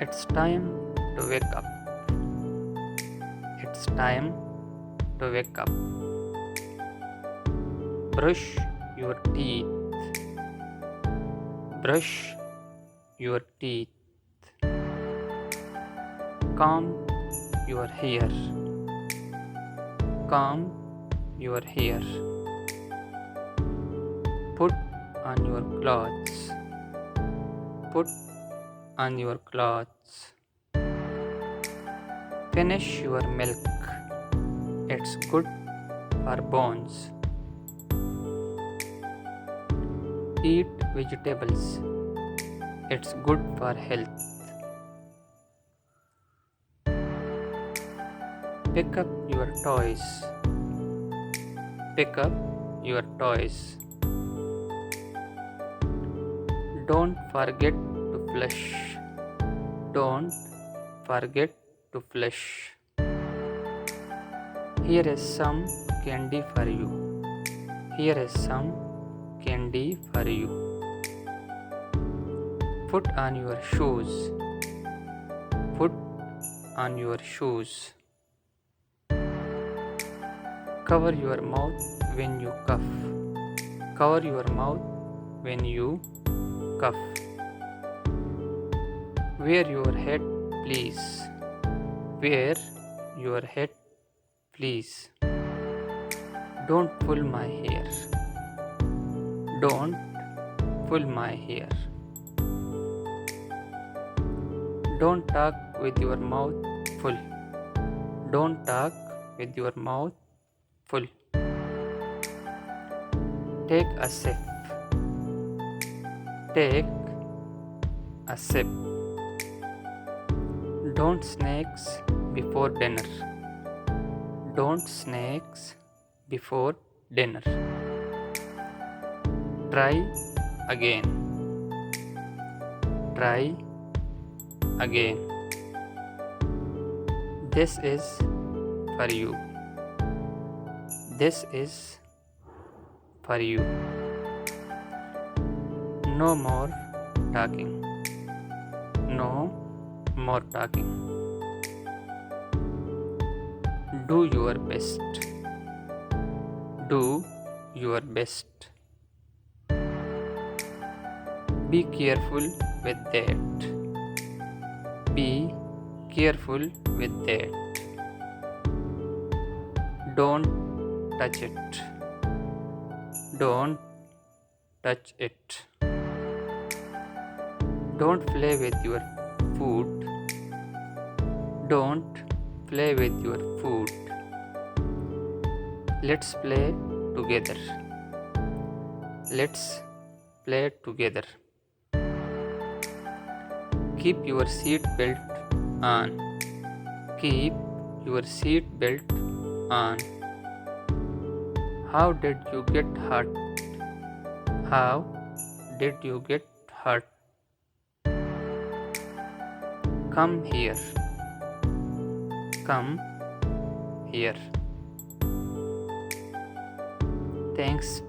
It's time to wake up. It's time to wake up. Brush your teeth. Brush your teeth. Comb your hair. Comb your hair. Put on your clothes. Put on your clothes. Finish your milk. It's good for bones. Eat vegetables. It's good for health. Pick up your toys. Pick up your toys. Don't forget to flush. Don't forget to flush. Here is some candy for you. Here is some candy for you. Put on your shoes. Put on your shoes. Cover your mouth when you cough. Cover your mouth when you cough. Wear your hat, please. Wear your hat, please. Don't pull my hair. Don't pull my hair. Don't talk with your mouth full. Don't talk with your mouth full. Take a sip. Take a sip. Don't snacks before dinner. Don't snacks before dinner. Try again. Try again. This is for you. This is for you. No more talking. No more talking. Do your best. Do your best. Be careful with that. Be careful with that. Don't touch it. Don't touch it. Don't play with your food. Don't play with your food. Let's play together. Let's play together. Keep your seat belt on. Keep your seat belt on. How did you get hurt? How did you get hurt? Come here. Come here. Thanks